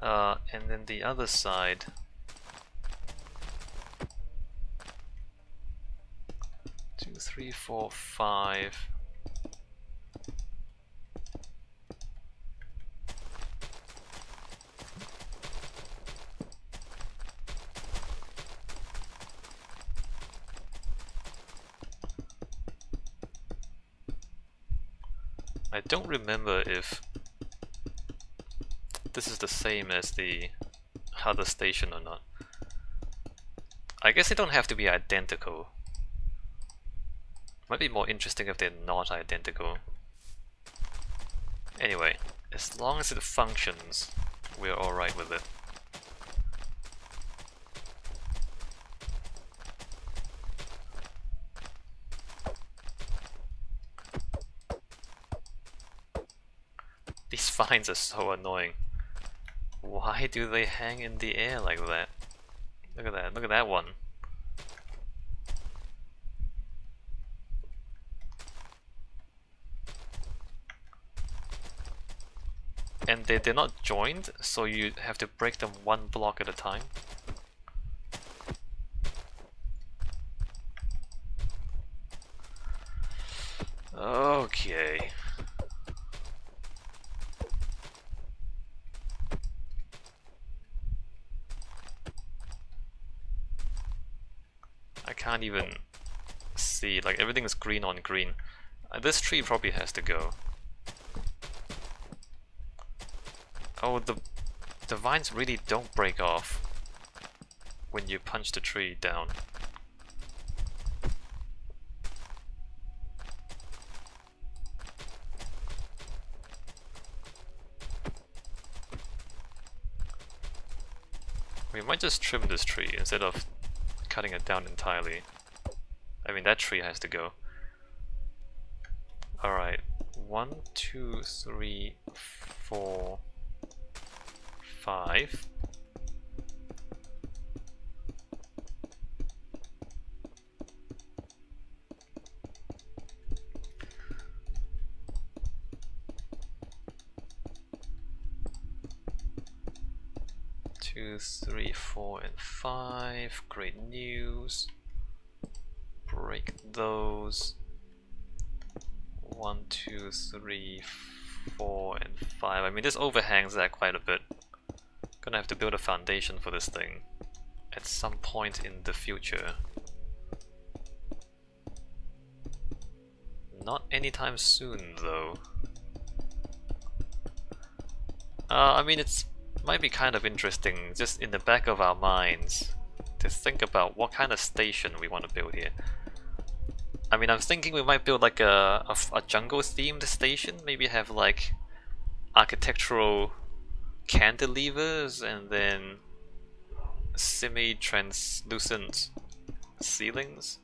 And then the other side. Two, three, four, five. I don't remember if this is the same as the other station or not. I guess they don't have to be identical. Might be more interesting if they're not identical. Anyway, as long as it functions, we're alright with it. These vines are so annoying. Why do they hang in the air like that? Look at that one. And they're not joined, so you have to break them one block at a time. Okay. I can't even see, like everything is green on green. This tree probably has to go. Oh, the vines really don't break off when you punch the tree down. We might just trim this tree instead of cutting it down entirely. I mean, that tree has to go. Alright, 1, 2, 3, 4, 5. Two, 3, 4, and 5. Great news. Break those. 1, 2, 3, 4, and 5. I mean, this overhangs that quite a bit. Gonna have to build a foundation for this thing at some point in the future. Not anytime soon, though. I mean, it's might be kind of interesting, just in the back of our minds, to think about what kind of station we want to build here. I mean, I'm thinking we might build like a jungle-themed station. Maybe have like architectural cantilevers and then semi-translucent ceilings.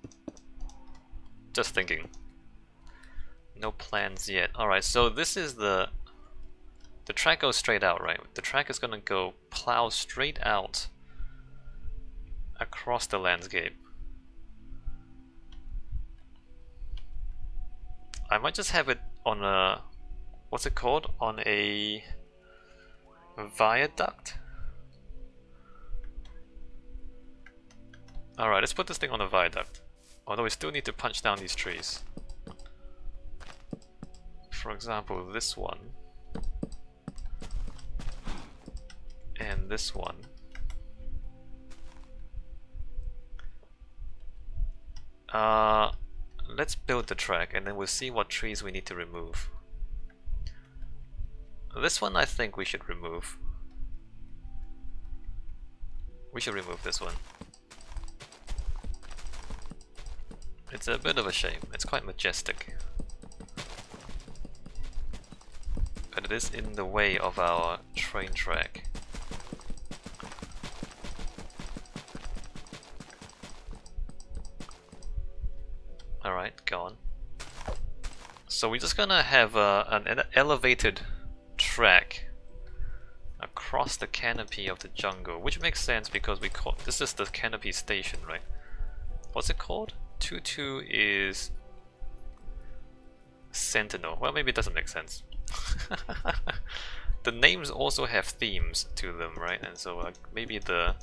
Just thinking. No plans yet. Alright, so this is the track goes straight out, right? The track is gonna go plow straight out across the landscape. I might just have it on a, what's it called? On a viaduct? Alright, let's put this thing on a viaduct. Although we still need to punch down these trees. For example, this one. And this one. Let's build the track and then we'll see what trees we need to remove. This one I think we should remove. We should remove this one. It's a bit of a shame. It's quite majestic. But it is in the way of our train track. Alright, go on. So we're just gonna have an elevated track across the canopy of the jungle, which makes sense because we call this is the canopy station, right? What's it called? 2-2 is Sentinel. Well, maybe it doesn't make sense. the names also have themes to them, right? And so maybe the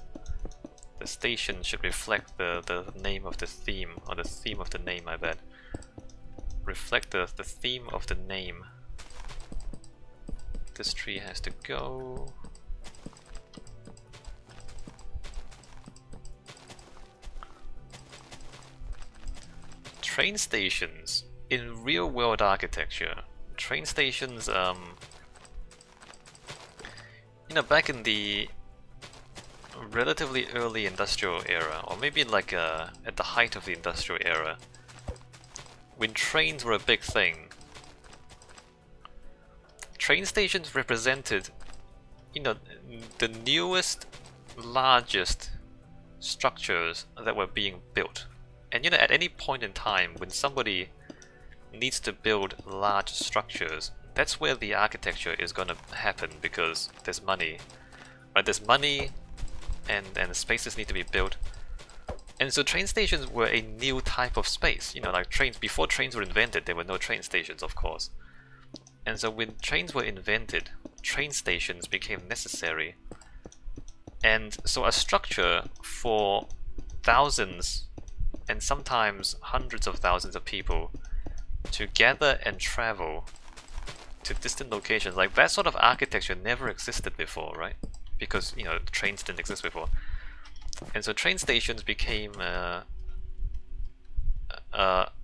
station should reflect the name of the theme, or the theme of the name, I bet. Reflect the theme of the name. This tree has to go. Train stations in real-world architecture. Train stations, you know, back in the relatively early industrial era, or maybe like at the height of the industrial era, when trains were a big thing, train stations represented, you know, the newest, largest structures that were being built. And you know, at any point in time when somebody needs to build large structures, that's where the architecture is going to happen, because there's money, right? There's money, and spaces need to be built. And so train stations were a new type of space. You know, like trains, before trains were invented, there were no train stations, of course. And so when trains were invented, train stations became necessary. And so a structure for thousands and sometimes hundreds of thousands of people to gather and travel to distant locations, like that sort of architecture never existed before, right? Because, you know, trains didn't exist before. And so train stations became an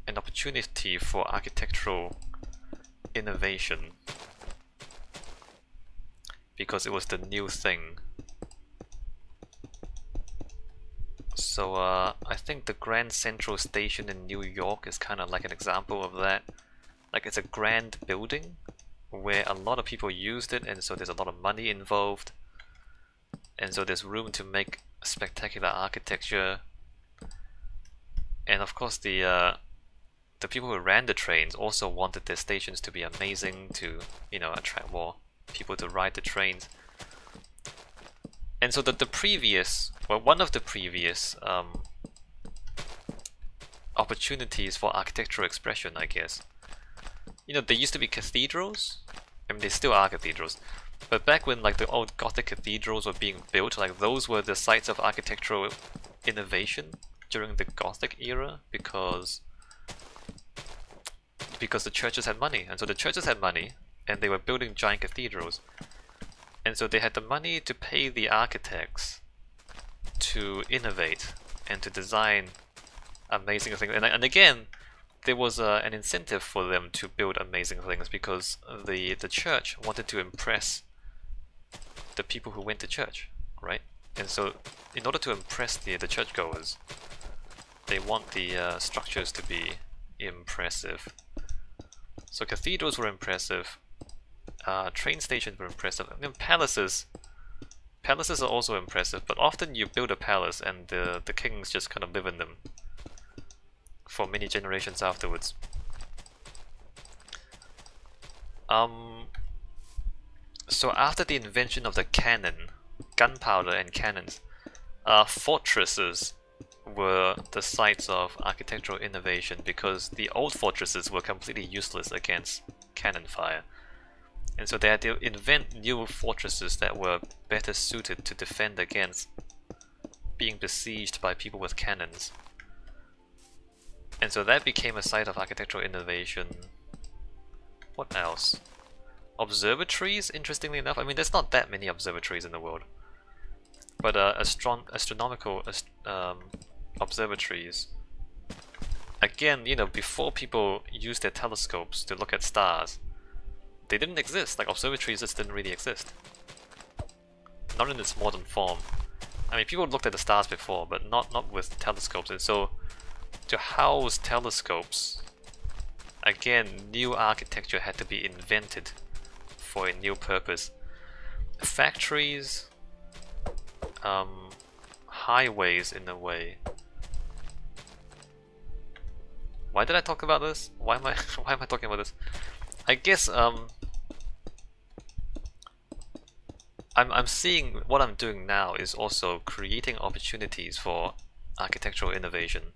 opportunity for architectural innovation, because it was the new thing. So I think the Grand Central Station in New York is kind of like an example of that. Like, it's a grand building where a lot of people used it, and so there's a lot of money involved, and so there's room to make spectacular architecture. And of course the people who ran the trains also wanted their stations to be amazing, to, you know, attract more people to ride the trains. And so the previous, well, one of the previous opportunities for architectural expression, I guess, you know, there used to be cathedrals. I mean, they still are cathedrals, but back when like the old Gothic cathedrals were being built, like those were the sites of architectural innovation during the Gothic era, because the churches had money. And so the churches had money, and they were building giant cathedrals. And so they had the money to pay the architects to innovate and to design amazing things. And again, there was an incentive for them to build amazing things, because the church wanted to impress the people who went to church, right? And so in order to impress the churchgoers, they want the structures to be impressive. So cathedrals were impressive. Train stations were impressive. I mean, palaces are also impressive, but often you build a palace and the kings just kind of live in them for many generations afterwards. So after the invention of the cannon, gunpowder and cannons, fortresses were the sites of architectural innovation, because the old fortresses were completely useless against cannon fire. And so they had to invent new fortresses that were better suited to defend against being besieged by people with cannons. And so that became a site of architectural innovation. What else? Observatories, interestingly enough. I mean, there's not that many observatories in the world. But astronomical observatories. Again, you know, before people used their telescopes to look at stars, they didn't exist. Like, observatories just didn't really exist. Not in its modern form. I mean, people looked at the stars before, but not with telescopes. And so, to house telescopes, again, new architecture had to be invented for a new purpose. Factories, highways in a way. Why did I talk about this? Why am I talking about this? I guess I'm seeing what I'm doing now is also creating opportunities for architectural innovation.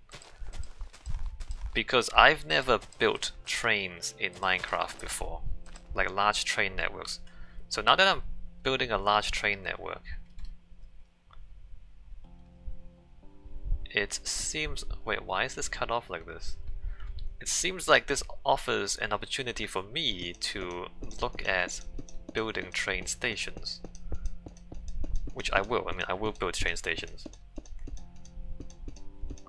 Because I've never built trains in Minecraft before, like large train networks. So now that I'm building a large train network, it seems... Wait, why is this cut off like this? It seems like this offers an opportunity for me to look at building train stations. Which I will. I mean, I will build train stations.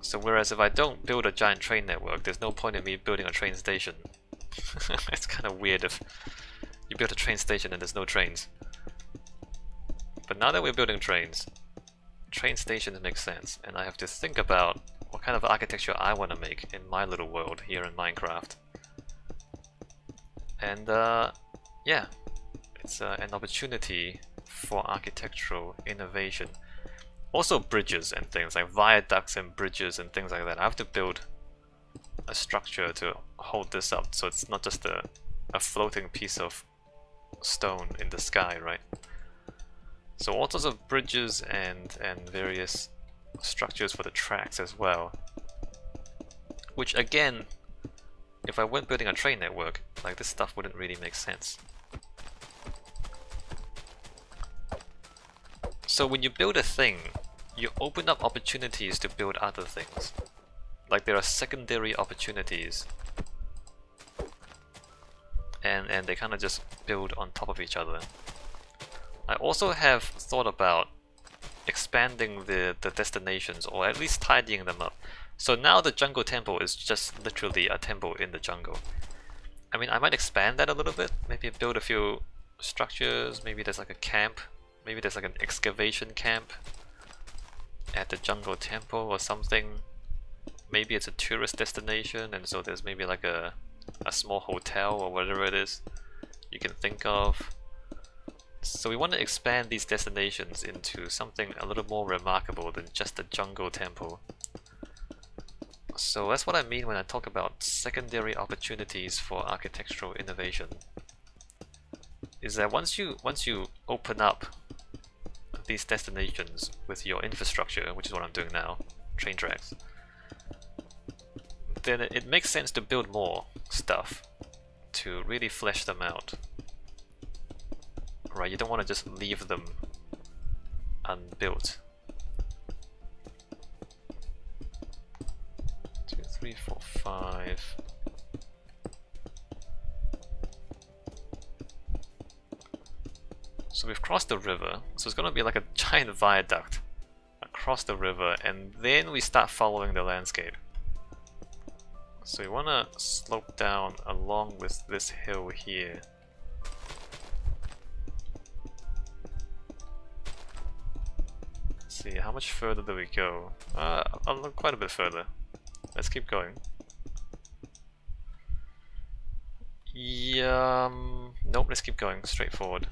So whereas if I don't build a giant train network, there's no point in me building a train station. It's kind of weird if you build a train station and there's no trains. But now that we're building trains, train stations make sense, and I have to think about what kind of architecture I want to make in my little world here in Minecraft. And yeah, it's an opportunity for architectural innovation. Also bridges and things, like viaducts and bridges and things like that. I have to build a structure to hold this up, so it's not just a floating piece of stone in the sky, right? So all sorts of bridges and various structures for the tracks as well. Which again, if I weren't building a train network, like this stuff wouldn't really make sense. So when you build a thing, you open up opportunities to build other things. Like there are secondary opportunities. And they kind of just build on top of each other. I also have thought about expanding the destinations, or at least tidying them up. So now the jungle temple is just literally a temple in the jungle. I mean, I might expand that a little bit, maybe build a few structures, maybe there's like a camp, maybe there's like an excavation camp at the jungle temple or something. Maybe it's a tourist destination, and so there's maybe like a small hotel or whatever it is you can think of. So we want to expand these destinations into something a little more remarkable than just a jungle temple. So that's what I mean when I talk about secondary opportunities for architectural innovation. Is that once you open up these destinations with your infrastructure, which is what I'm doing now, train tracks, then it makes sense to build more stuff to really flesh them out. Right, you don't want to just leave them unbuilt. 2, 3, 4, 5. So we've crossed the river, so it's gonna be like a giant viaduct across the river, and then we start following the landscape. So we wanna slope down along with this hill here. See, how much further do we go? Quite a bit further. Let's keep going. Yeah, nope, let's keep going, straight forward.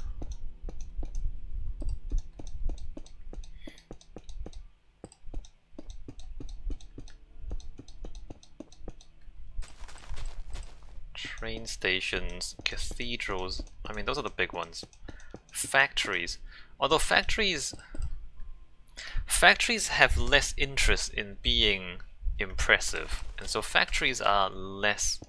Train stations, cathedrals, I mean those are the big ones. Factories. Although factories have less interest in being impressive, and so factories are less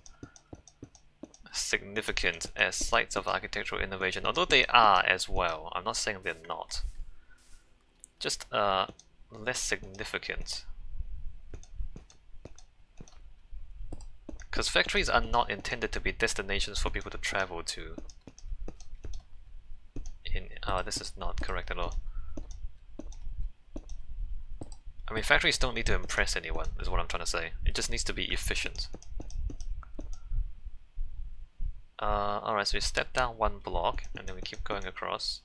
significant as sites of architectural innovation, although they are as well. I'm not saying they're not. Just less significant. Because factories are not intended to be destinations for people to travel to. This is not correct at all. I mean, factories don't need to impress anyone, is what I'm trying to say. It just needs to be efficient. Alright, so we step down one block, and then we keep going across.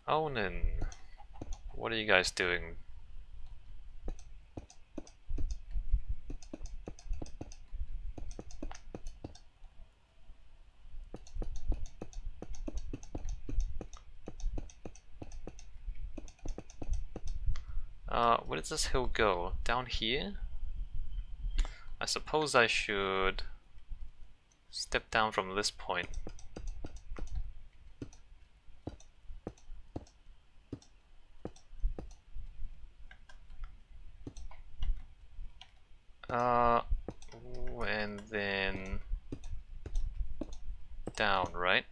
Onan, what are you guys doing? Where does this hill go? Down here? I suppose I should step down from this point. And then down, right?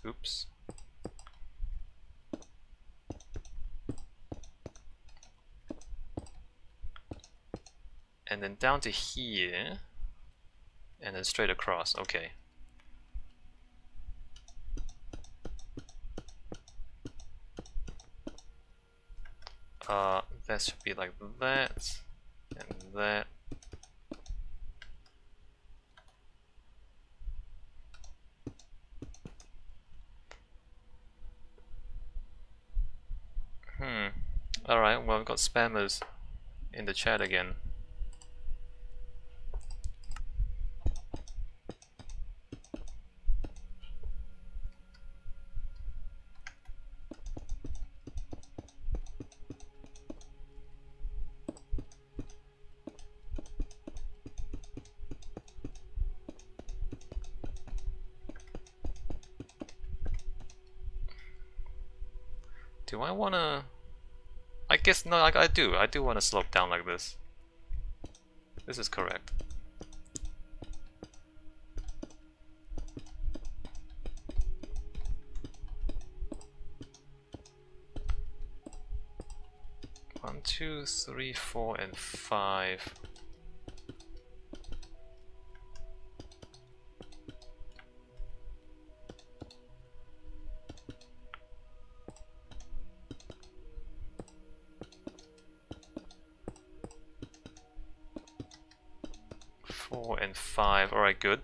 Oops. And then down to here, and then straight across. Okay. That should be like that, and that. Alright, well, I've got spammers in the chat again. Do I wanna... I guess, no, I do wanna slope down like this. This is correct. One, two, three, 4, and 5. And 5. Alright, good.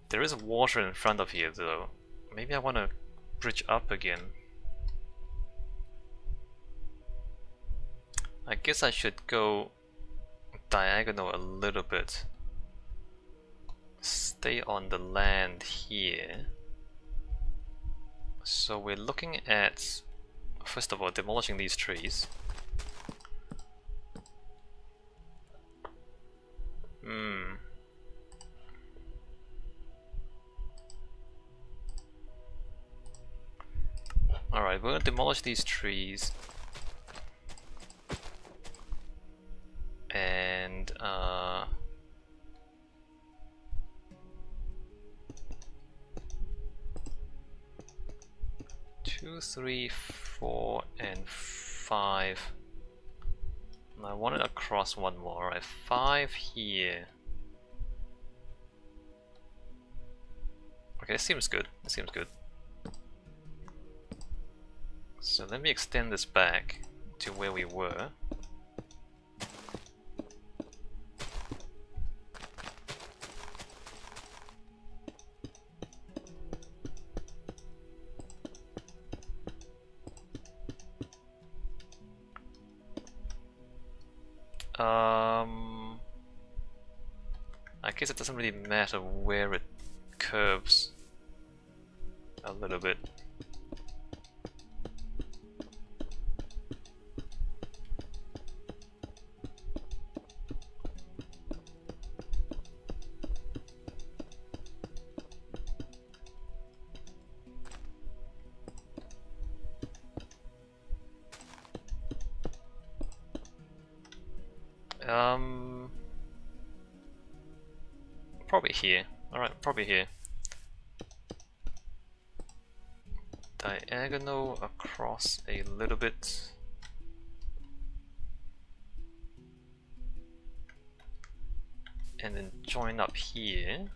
There is water in front of here though. Maybe I want to bridge up again. I guess I should go diagonal a little bit. Stay on the land here. So we're looking at, first of all, demolishing these trees. Alright, we're gonna demolish these trees. And 2, 3, 4, and 5. And I want it across one more. Alright, 5 here. Okay, it seems good. It seems good. So let me extend this back to where we were. I guess it doesn't really matter where it curves a little bit. Probably here. Alright, probably here. Diagonal across a little bit. And then join up here.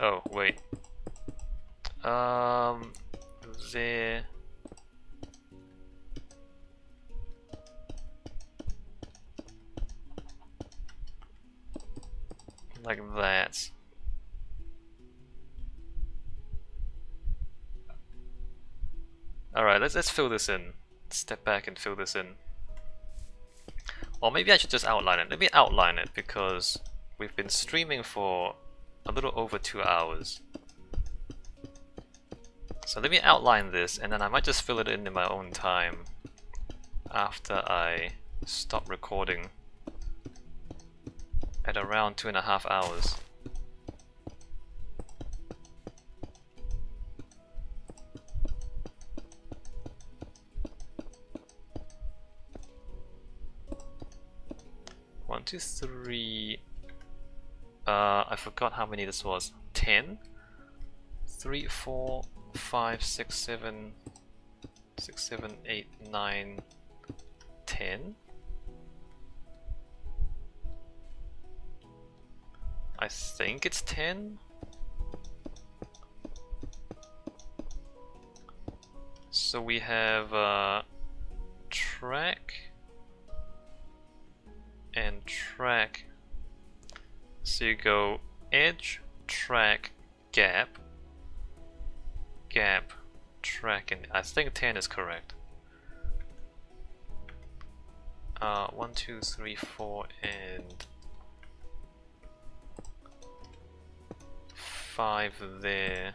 Oh, wait. There. Like that. Alright, let's fill this in. Step back and fill this in. Or maybe I should just outline it. Let me outline it because we've been streaming for a little over 2 hours. So let me outline this, and then I might just fill it in my own time after I stop recording at around 2.5 hours. One, two, three. I forgot how many this was. 10, 3, 4, 5, 6, 7, 6, 7, 8, 9, 10. I think it's 10. So we have track and track. So you go edge, track, gap, gap, track, and I think 10 is correct. 1, 2, 3, 4, and 5 there.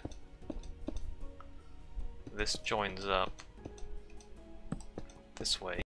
This joins up this way.